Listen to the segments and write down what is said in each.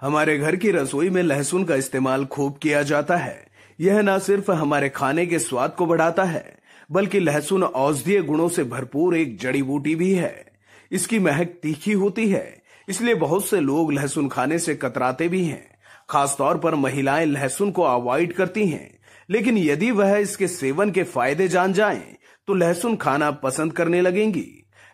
हमारे घर की रसोई में लहसुन का इस्तेमाल खूब किया जाता है। यह न सिर्फ हमारे खाने के स्वाद को बढ़ाता है, बल्कि लहसुन औषधीय गुणों से भरपूर एक जड़ी बूटी भी है। इसकी महक तीखी होती है, इसलिए बहुत से लोग लहसुन खाने से कतराते भी हैं। खासतौर पर महिलाएं लहसुन को अवॉइड करती हैं, लेकिन यदि वह इसके सेवन के फायदे जान जाएं, तो लहसुन खाना पसंद करने लगेंगी।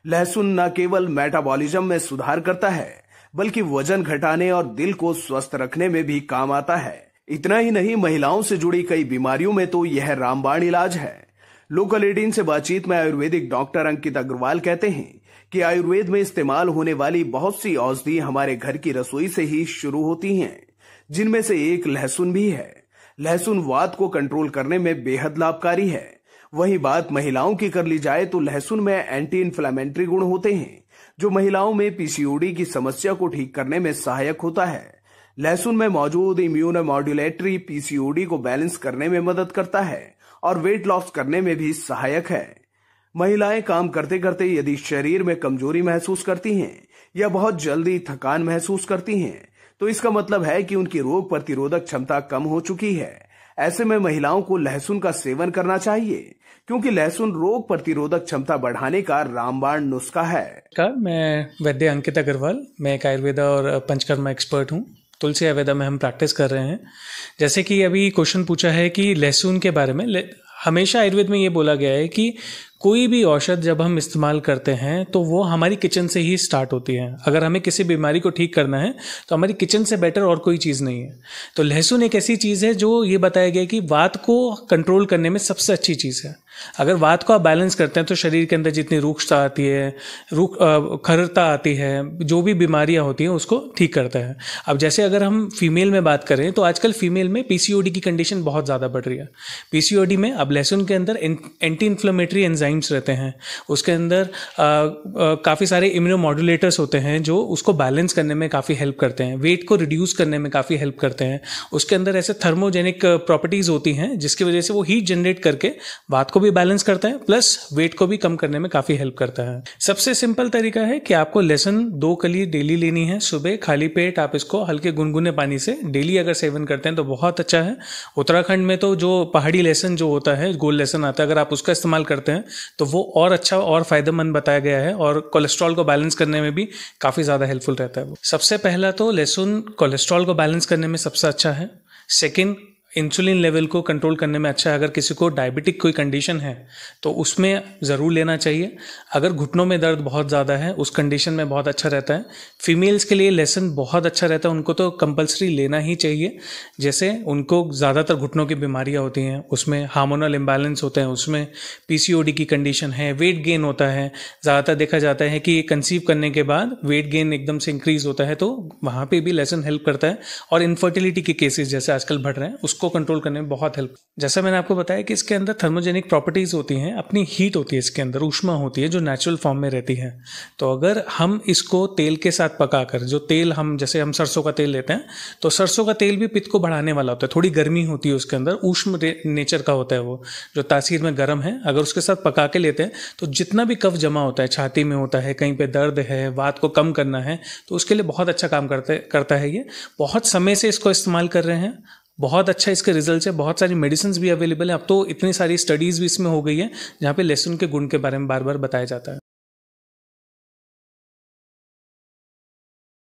लहसुन न केवल मेटाबॉलिज्म में सुधार करता है, बल्कि वजन घटाने और दिल को स्वस्थ रखने में भी काम आता है। इतना ही नहीं, महिलाओं से जुड़ी कई बीमारियों में तो यह रामबाण इलाज है। लोकल 18 से बातचीत में आयुर्वेदिक डॉक्टर अंकित अग्रवाल कहते हैं कि आयुर्वेद में इस्तेमाल होने वाली बहुत सी औषधि हमारे घर की रसोई से ही शुरू होती हैं, जिनमें से एक लहसुन भी है। लहसुन वात को कंट्रोल करने में बेहद लाभकारी है। वहीं बात महिलाओं की कर ली जाए तो लहसुन में एंटी इन्फ्लेमेटरी गुण होते हैं, जो महिलाओं में पीसीओडी की समस्या को ठीक करने में सहायक होता है। लहसुन में मौजूद इम्यूनोमॉड्यूलेटरी पीसीओडी को बैलेंस करने में मदद करता है और वेट लॉस करने में भी सहायक है। महिलाएं काम करते करते यदि शरीर में कमजोरी महसूस करती हैं या बहुत जल्दी थकान महसूस करती हैं, तो इसका मतलब है कि उनकी रोग प्रतिरोधक क्षमता कम हो चुकी है। ऐसे में महिलाओं को लहसुन का सेवन करना चाहिए, क्योंकि लहसुन रोग प्रतिरोधक क्षमता बढ़ाने का रामबाण नुस्खा है। मैं वैद्य अंकित अग्रवाल, मैं एक आयुर्वेदा और पंचकर्मा एक्सपर्ट हूँ। तुलसी आयुर्वेदा में हम प्रैक्टिस कर रहे हैं। जैसे कि अभी क्वेश्चन पूछा है कि लहसुन के बारे में, हमेशा आयुर्वेद में ये बोला गया है कि कोई भी औषध जब हम इस्तेमाल करते हैं तो वो हमारी किचन से ही स्टार्ट होती है। अगर हमें किसी बीमारी को ठीक करना है तो हमारी किचन से बेटर और कोई चीज़ नहीं है। तो लहसुन एक ऐसी चीज़ है जो ये बताया गया कि वात को कंट्रोल करने में सबसे अच्छी चीज़ है। अगर वात को आप बैलेंस करते हैं तो शरीर के अंदर जितनी रूक्षता आती है, खरता आती है, जो भी बीमारियां होती हैं उसको ठीक करता है। अब जैसे अगर हम फीमेल में बात करें तो आजकल फीमेल में पीसीओडी की कंडीशन बहुत ज़्यादा बढ़ रही है। पीसीओडी में अब लहसुन के अंदर एंटी इन्फ्लेमेटरी एंजाइम्स रहते हैं, उसके अंदर काफ़ी सारे इम्यूनोमॉड्यूलेटर्स होते हैं जो उसको बैलेंस करने में काफ़ी हेल्प करते हैं, वेट को रिड्यूस करने में काफ़ी हेल्प करते हैं। उसके अंदर ऐसे थर्मोजेनिक प्रॉपर्टीज़ होती हैं जिसकी वजह से वो हीट जनरेट करके वात को भी बैलेंस करता है, प्लस वेट को भी कम करने में काफी हेल्प करता है। सबसे सिंपल तरीका है कि आपको लहसुन 2 कली डेली लेनी है। सुबह खाली पेट आप इसको हल्के गुनगुने पानी से डेली अगर सेवन करते हैं तो बहुत अच्छा है। उत्तराखंड में तो जो पहाड़ी लहसुन जो होता है, गोल लहसुन आता है, अगर आप उसका इस्तेमाल करते हैं तो वो और अच्छा और फायदेमंद बताया गया है और कोलेस्ट्रॉल को बैलेंस करने में भी काफी ज्यादा हेल्पफुल रहता है। वो सबसे पहला तो लहसुन कोलेस्ट्रॉल को बैलेंस करने में सबसे अच्छा है। सेकेंड, इंसुलिन लेवल को कंट्रोल करने में अच्छा है। अगर किसी को डायबिटिक कोई कंडीशन है तो उसमें ज़रूर लेना चाहिए। अगर घुटनों में दर्द बहुत ज़्यादा है उस कंडीशन में बहुत अच्छा रहता है। फीमेल्स के लिए लहसुन बहुत अच्छा रहता है, उनको तो कंपलसरी लेना ही चाहिए। जैसे उनको ज़्यादातर घुटनों की बीमारियां होती हैं, उसमें हार्मोनल इम्बैलेंस होते हैं, उसमें पीसीओडी की कंडीशन है, वेट गेन होता है। ज़्यादातर देखा जाता है कि कंसीव करने के बाद वेट गेन एकदम से इंक्रीज होता है, तो वहाँ पर भी लहसुन हेल्प करता है। और इनफर्टिलिटी के केसेस जैसे आजकल बढ़ रहे हैं उसको कंट्रोल करने में बहुत हेल्प। जैसा मैंने आपको बताया कि इसके अंदर थर्मोजेनिक प्रॉपर्टीज होती हैं, अपनी हीट होती है, इसके अंदर ऊष्मा होती है जो नेचुरल फॉर्म में रहती है। तो अगर हम इसको तेल के साथ पकाकर, जो तेल हम जैसे हम सरसों का तेल लेते हैं तो सरसों का तेल भी पित्त को बढ़ाने वाला होता है। थोड़ी गर्मी होती है उसके अंदर, ऊष्म नेचर का होता है वो, जो तासीर में गर्म है। अगर उसके साथ पका के लेते हैं तो जितना भी कफ जमा होता है, छाती में होता है, कहीं पे दर्द है, वात को कम करना है, तो उसके लिए बहुत अच्छा काम करता है। ये बहुत समय से इसको इस्तेमाल कर रहे हैं, बहुत अच्छा इसके रिजल्ट्स है। बहुत सारी मेडिसिन भी अवेलेबल है। अब तो इतनी सारी स्टडीज़ भी इसमें हो गई है जहाँ पे लहसुन के गुण के बारे में बार बार बताया जाता है।